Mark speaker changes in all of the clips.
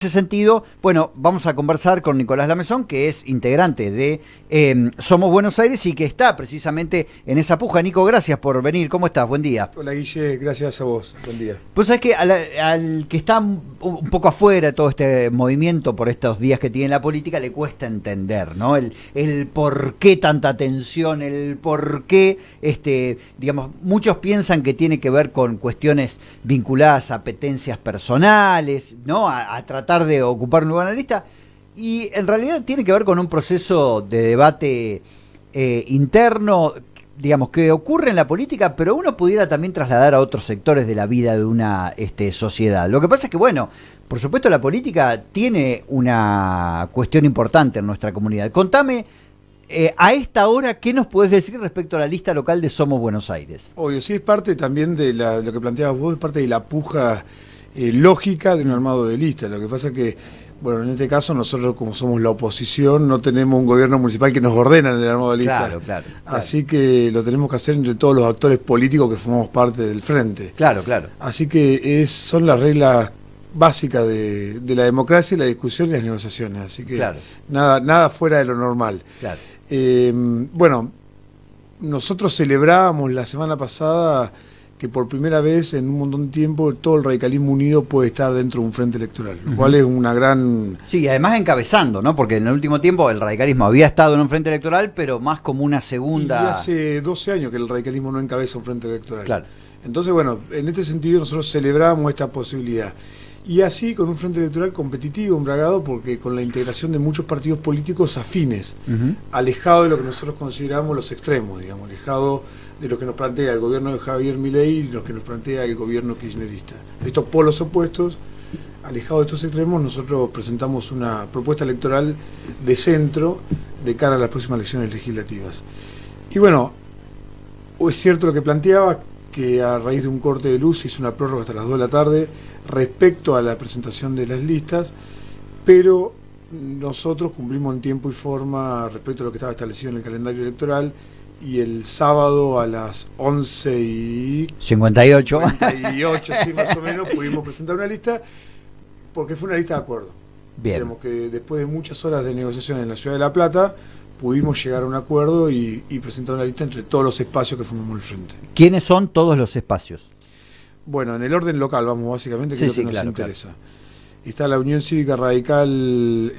Speaker 1: En ese sentido, bueno, vamos a conversar con Nicolás Lamezón, que es integrante de Somos Buenos Aires y que está precisamente en esa puja. Nico, gracias por venir. ¿Cómo estás? Buen día.
Speaker 2: Hola Guille, gracias a vos. Buen día.
Speaker 1: Pues sabés que al que está un poco afuera de todo este movimiento por estos días que tiene la política le cuesta entender, ¿no? El por qué tanta tensión, el por qué, digamos, muchos piensan que tiene que ver con cuestiones vinculadas a apetencias personales, ¿no? A tratar de ocupar un lugar en la lista, y en realidad tiene que ver con un proceso de debate interno, digamos, que ocurre en la política, pero uno pudiera también trasladar a otros sectores de la vida de una sociedad. Lo que pasa es que, bueno, por supuesto la política tiene una cuestión importante en nuestra comunidad. Contame, a esta hora, ¿qué nos podés decir respecto a la lista local de Somos Buenos Aires?
Speaker 2: Obvio, sí, es parte también de lo que planteabas vos, es parte de la puja lógica de un armado de lista. Lo que pasa es que, bueno, en este caso nosotros, como somos la oposición, no tenemos un gobierno municipal que nos ordena en el armado de lista. Claro. Así que lo tenemos que hacer entre todos los actores políticos que formamos parte del frente. Claro. Así que son las reglas básicas de la democracia, la discusión y las negociaciones. Así que nada fuera de lo normal. Bueno, nosotros celebramos la semana pasada que por primera vez en un montón de tiempo todo el radicalismo unido puede estar dentro de un frente electoral, lo cual es una gran...
Speaker 1: Sí, y además encabezando, ¿no? Porque en el último tiempo el radicalismo había estado en un frente electoral, pero más como una segunda...
Speaker 2: Y hace 12 años que el radicalismo no encabeza un frente electoral.
Speaker 1: Claro.
Speaker 2: Entonces, bueno, en este sentido nosotros celebramos esta posibilidad. Y así con un frente electoral competitivo, embragado, porque con la integración de muchos partidos políticos afines, alejado de lo que nosotros consideramos los extremos, digamos, alejado de lo que nos plantea el gobierno de Javier Milei y lo que nos plantea el gobierno kirchnerista. Estos polos opuestos, alejados de estos extremos, nosotros presentamos una propuesta electoral de centro de cara a las próximas elecciones legislativas. Y bueno, es cierto lo que planteaba, que a raíz de un corte de luz se hizo una prórroga hasta las 2 de la tarde respecto a la presentación de las listas, pero nosotros cumplimos en tiempo y forma respecto a lo que estaba establecido en el calendario electoral, y el sábado a las
Speaker 1: 11:58,
Speaker 2: sí, más o menos, pudimos presentar una lista, porque fue una lista de acuerdo.
Speaker 1: Bien.
Speaker 2: Digamos que después de muchas horas de negociación en la Ciudad de La Plata, pudimos llegar a un acuerdo y presentar una lista entre todos los espacios que formamos el frente.
Speaker 1: ¿Quiénes son todos los espacios?
Speaker 2: Bueno, en el orden local, vamos, básicamente, que es lo que nos interesa. Claro. Está la Unión Cívica Radical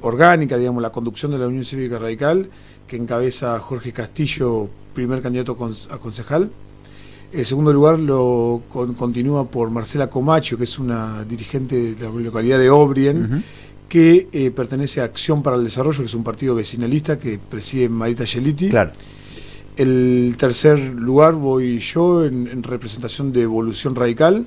Speaker 2: orgánica, digamos, la conducción de la Unión Cívica Radical, que encabeza Jorge Castillo, primer candidato a concejal. El segundo lugar lo continúa por Marcela Comacho, que es una dirigente de la localidad de Obrien, que pertenece a Acción para el Desarrollo, que es un partido vecinalista que preside Marita Geliti.
Speaker 1: Claro.
Speaker 2: El tercer lugar voy yo en representación de Evolución Radical.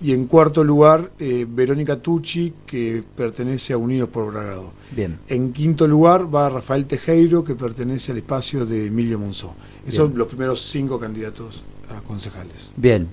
Speaker 2: Y en cuarto lugar, Verónica Tucci, que pertenece a Unidos por Bragado.
Speaker 1: Bien.
Speaker 2: En quinto lugar va Rafael Tejero, que pertenece al espacio de Emilio Monzó. Esos son los primeros 5 candidatos a concejales.
Speaker 1: Bien,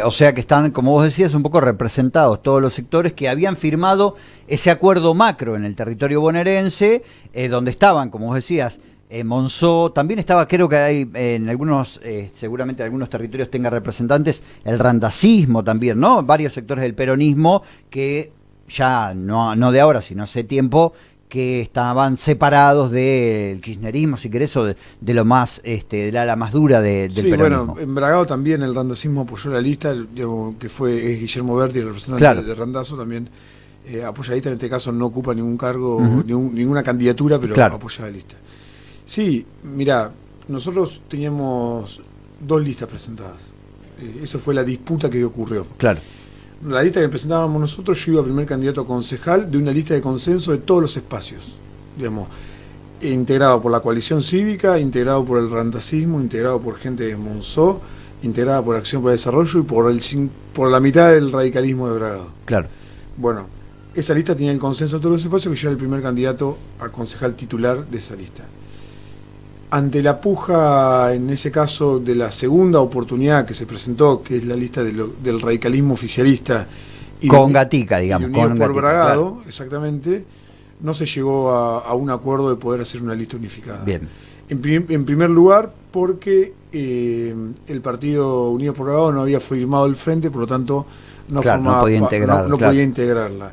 Speaker 1: o sea que están, como vos decías, un poco representados todos los sectores que habían firmado ese acuerdo macro en el territorio bonaerense, donde estaban, como vos decías, Monzó, también estaba, creo que hay en algunos, seguramente en algunos territorios tenga representantes, el randacismo también, ¿no? Varios sectores del peronismo que ya no de ahora, sino hace tiempo, que estaban separados del kirchnerismo, si querés, o de lo más, de la más dura del peronismo.
Speaker 2: Bueno, en Bragado también el randacismo apoyó la lista, digamos, que es Guillermo Berti, el representante de Randazo, también apoya la lista, en este caso no ocupa ningún cargo, ninguna candidatura, pero apoya la lista. Sí, mira, nosotros teníamos 2 listas presentadas. Eso fue la disputa que ocurrió.
Speaker 1: Claro.
Speaker 2: La lista que presentábamos nosotros, yo iba primer candidato a concejal de una lista de consenso de todos los espacios, digamos, integrado por la coalición cívica, integrado por el randacismo, integrado por gente de Monzó, integrada por Acción para el Desarrollo y por la mitad del radicalismo de Bragado.
Speaker 1: Claro.
Speaker 2: Bueno, esa lista tenía el consenso de todos los espacios, que yo era el primer candidato a concejal titular de esa lista. Ante la puja, en ese caso, de la segunda oportunidad que se presentó, que es la lista del radicalismo oficialista
Speaker 1: con Gatica, digamos,
Speaker 2: con por Bragado, exactamente, no se llegó a un acuerdo de poder hacer una lista unificada.
Speaker 1: Bien.
Speaker 2: En primer lugar, porque el partido Unidos por Bragado no había firmado el frente, por lo tanto no podía integrarla.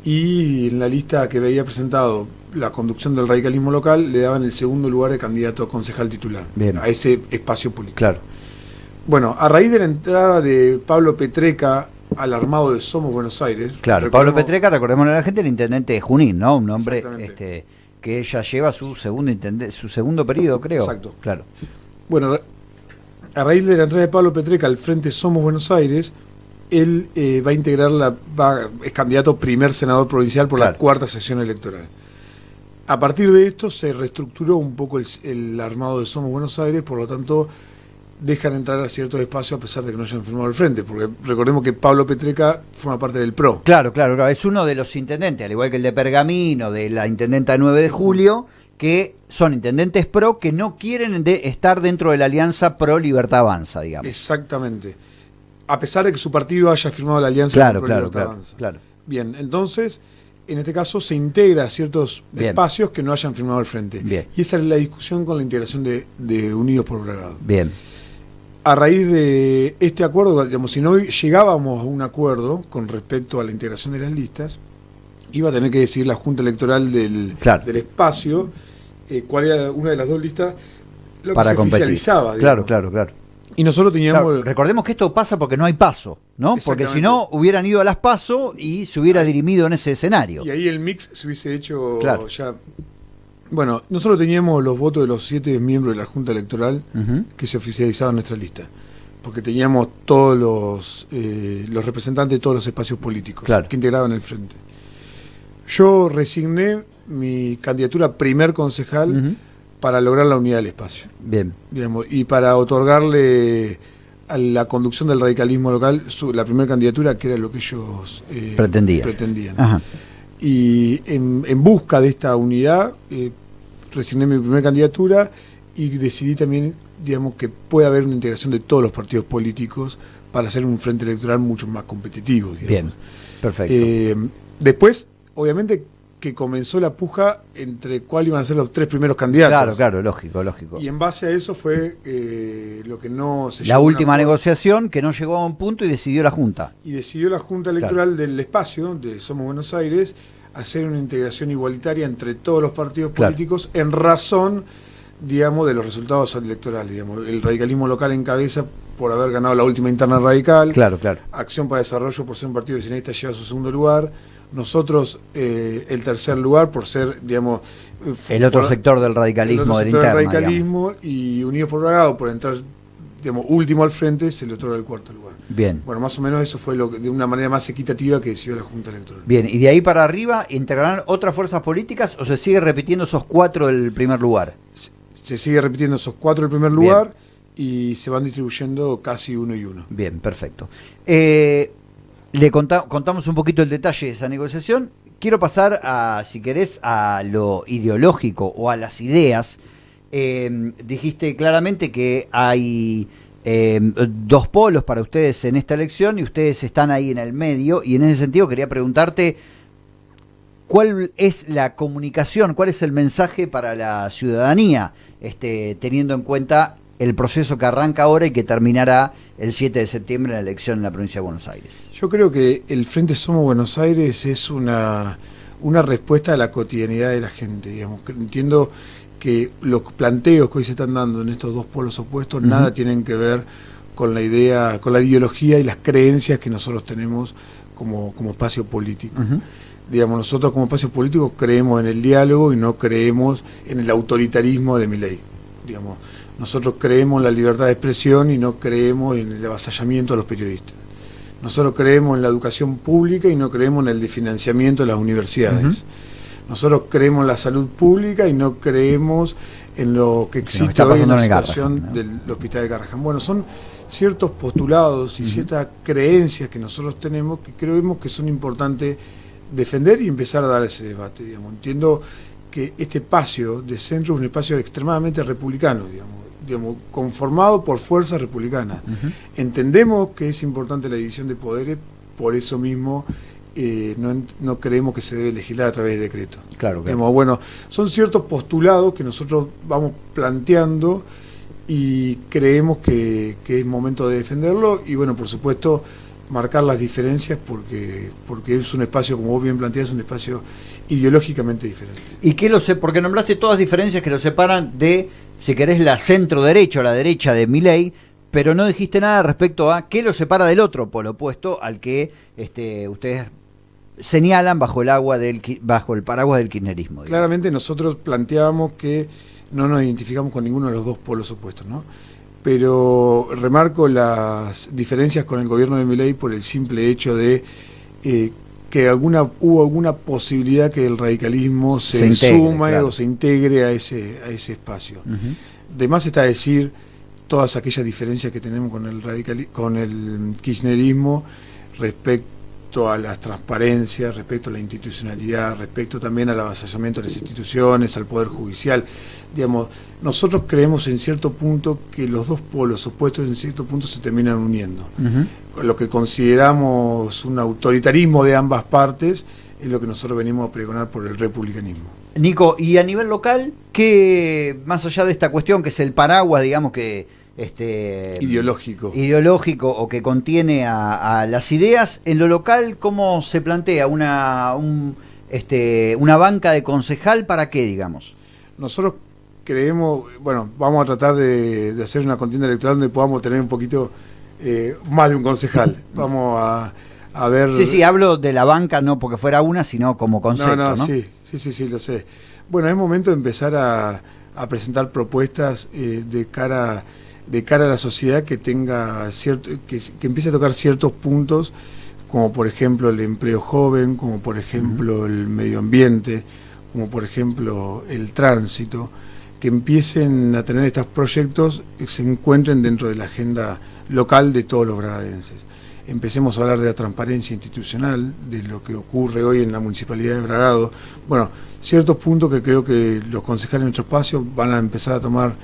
Speaker 2: y en la lista que había presentado la conducción del radicalismo local le daban el segundo lugar de candidato a concejal titular.
Speaker 1: Bien.
Speaker 2: A ese espacio político.
Speaker 1: Claro.
Speaker 2: Bueno, a raíz de la entrada de Pablo Petreca al armado de Somos Buenos Aires.
Speaker 1: Claro, Pablo Petreca, recordémosle a la gente, el intendente de Junín, ¿no? Un hombre que ya lleva su segundo periodo, creo.
Speaker 2: Exacto.
Speaker 1: Claro.
Speaker 2: Bueno, a raíz de la entrada de Pablo Petreca al Frente Somos Buenos Aires, él va a integrar es candidato primer senador provincial por la cuarta sesión electoral. A partir de esto se reestructuró un poco el armado de Somos Buenos Aires, por lo tanto dejan entrar a ciertos espacios a pesar de que no hayan firmado el frente, porque recordemos que Pablo Petreca forma parte del PRO.
Speaker 1: Claro, es uno de los intendentes, al igual que el de Pergamino, de la intendenta 9 de julio, que son intendentes PRO que no quieren estar dentro de la alianza PRO Libertad Avanza, digamos.
Speaker 2: Exactamente. A pesar de que su partido haya firmado la alianza PRO Libertad Avanza.
Speaker 1: Claro.
Speaker 2: Bien, entonces, en este caso se integra a ciertos espacios que no hayan firmado el frente.
Speaker 1: Bien.
Speaker 2: Y esa es la discusión con la integración de Unidos por Bragado.
Speaker 1: Bien.
Speaker 2: A raíz de este acuerdo, digamos, si no llegábamos a un acuerdo con respecto a la integración de las listas, iba a tener que decidir la Junta Electoral del espacio cuál era una de las dos listas lo
Speaker 1: para
Speaker 2: que se oficializaba.
Speaker 1: Claro.
Speaker 2: Y nosotros teníamos...
Speaker 1: Claro, recordemos que esto pasa porque no hay paso, ¿no? Porque si no, hubieran ido a las paso y se hubiera dirimido en ese escenario.
Speaker 2: Y ahí el mix se hubiese hecho ya... Bueno, nosotros teníamos los votos de los 7 miembros de la Junta Electoral que se oficializaban en nuestra lista, porque teníamos todos los representantes de todos los espacios políticos que integraban el frente. Yo resigné mi candidatura a primer concejal para lograr la unidad del espacio.
Speaker 1: Bien.
Speaker 2: Digamos, y para otorgarle a la conducción del radicalismo local la primera candidatura, que era lo que ellos pretendían.
Speaker 1: Ajá.
Speaker 2: Y en busca de esta unidad resigné mi primera candidatura y decidí también, digamos, que puede haber una integración de todos los partidos políticos para hacer un frente electoral mucho más competitivo, digamos.
Speaker 1: Bien, perfecto.
Speaker 2: Después, obviamente, que comenzó la puja entre cuáles iban a ser los 3 primeros candidatos.
Speaker 1: Claro, lógico.
Speaker 2: Y en base a eso fue lo que no se
Speaker 1: la última negociación que no llegó a un punto y decidió la Junta.
Speaker 2: Y decidió la Junta Electoral del espacio, de Somos Buenos Aires, hacer una integración igualitaria entre todos los partidos políticos en razón, digamos, de los resultados electorales. Digamos, el radicalismo local encabeza por haber ganado la última interna radical.
Speaker 1: Claro.
Speaker 2: Acción para Desarrollo, por ser un partido vecinalista, lleva su segundo lugar. Nosotros el tercer lugar por ser, digamos...
Speaker 1: el otro sector del radicalismo del interno.
Speaker 2: Radicalismo, y Unidos por Bragado, por entrar, digamos, último al frente, se le otorga el cuarto lugar.
Speaker 1: Bien.
Speaker 2: Bueno, más o menos eso fue de una manera más equitativa que decidió la Junta Electoral.
Speaker 1: Bien, ¿y de ahí para arriba integrarán otras fuerzas políticas o se sigue repitiendo esos 4 del primer lugar?
Speaker 2: Se sigue repitiendo esos 4 del primer lugar y se van distribuyendo casi uno y uno.
Speaker 1: Bien, perfecto. Le contamos un poquito el detalle de esa negociación. Quiero pasar si querés, a lo ideológico o a las ideas. Dijiste claramente que hay 2 polos para ustedes en esta elección y ustedes están ahí en el medio, y en ese sentido quería preguntarte cuál es la comunicación, cuál es el mensaje para la ciudadanía, teniendo en cuenta el proceso que arranca ahora y que terminará el 7 de septiembre en la elección en la provincia de Buenos Aires.
Speaker 2: Yo creo que el Frente Somos Buenos Aires es una respuesta a la cotidianidad de la gente, digamos. Entiendo que los planteos que hoy se están dando en estos 2 polos opuestos nada tienen que ver con la idea, con la ideología y las creencias que nosotros tenemos como espacio político. Digamos, nosotros como espacio político creemos en el diálogo y no creemos en el autoritarismo de Milei. Digamos, nosotros creemos en la libertad de expresión y no creemos en el avasallamiento a los periodistas. Nosotros creemos en la educación pública y no creemos en el desfinanciamiento de las universidades. Nosotros creemos en la salud pública y no creemos en lo que existe hoy en la situación del Hospital de Garrahan. Bueno, son ciertos postulados y ciertas creencias que nosotros tenemos que creemos que son importantes defender y empezar a dar ese debate. Digamos. Entiendo que este espacio de centro es un espacio extremadamente republicano, digamos, conformado por fuerzas republicanas. Entendemos que es importante la división de poderes, por eso mismo no creemos que se debe legislar a través de decreto.
Speaker 1: Claro.
Speaker 2: Digamos, bueno, son ciertos postulados que nosotros vamos planteando y creemos que es momento de defenderlo y bueno, por supuesto, marcar las diferencias porque es un espacio, como vos bien planteás, un espacio ideológicamente diferente.
Speaker 1: ¿Y qué lo sé? Porque nombraste todas diferencias que lo separan de, si querés, la centro derecha o la derecha de Milei, pero no dijiste nada respecto a qué lo separa del otro polo opuesto al que ustedes señalan bajo el paraguas del kirchnerismo. Digamos.
Speaker 2: Claramente nosotros planteábamos que no nos identificamos con ninguno de los dos polos opuestos, ¿no? Pero remarco las diferencias con el gobierno de Milei por el simple hecho de que hubo alguna posibilidad que el radicalismo se suma, claro, o se integre a ese espacio. De más está decir todas aquellas diferencias que tenemos con el kirchnerismo respecto a las transparencias, respecto a la institucionalidad, respecto también al avasallamiento de las instituciones, al Poder Judicial. Digamos, nosotros creemos en cierto punto que los dos polos opuestos en cierto punto se terminan uniendo. Lo que consideramos un autoritarismo de ambas partes es lo que nosotros venimos a pregonar por el republicanismo.
Speaker 1: Nico, y a nivel local, ¿qué, más allá de esta cuestión que es el paraguas, digamos que ideológico o que contiene a las ideas, en lo local cómo se plantea una banca de concejal para qué, digamos?
Speaker 2: Nosotros creemos, bueno, vamos a tratar de hacer una contienda electoral donde podamos tener un poquito más de un concejal. Vamos a ver.
Speaker 1: Sí, hablo de la banca no porque fuera una, sino como concepto, ¿no?
Speaker 2: Sí, lo sé. Bueno, es momento de empezar a presentar propuestas de cara a la sociedad que tenga que empiece a tocar ciertos puntos, como por ejemplo el empleo joven, como por ejemplo el medio ambiente, como por ejemplo el tránsito, que empiecen a tener estos proyectos que se encuentren dentro de la agenda local de todos los bragadenses. Empecemos a hablar de la transparencia institucional, de lo que ocurre hoy en la Municipalidad de Bragado. Bueno, ciertos puntos que creo que los concejales de nuestro espacio van a empezar a tomar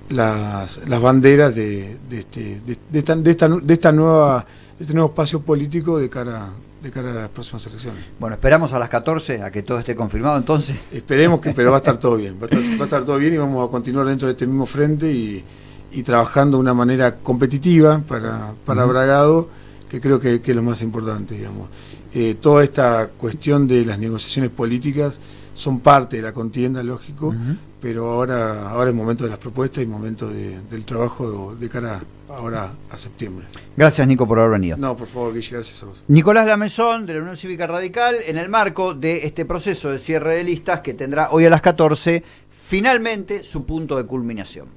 Speaker 2: las banderas de este nuevo espacio político de cara a las próximas elecciones.
Speaker 1: Bueno, esperamos a las 14 a que todo esté confirmado entonces.
Speaker 2: Esperemos pero va a estar todo bien, va a estar todo bien y vamos a continuar dentro de este mismo frente y trabajando de una manera competitiva para Bragado, que creo que es lo más importante, digamos. Toda esta cuestión de las negociaciones políticas son parte de la contienda, lógico, pero ahora es momento de las propuestas y momento del trabajo de cara ahora a septiembre.
Speaker 1: Gracias, Nico, por haber venido.
Speaker 2: No, por favor, Guille, gracias a vos.
Speaker 1: Nicolás Gamezón, de la Unión Cívica Radical, en el marco de este proceso de cierre de listas que tendrá hoy a las 14, finalmente su punto de culminación.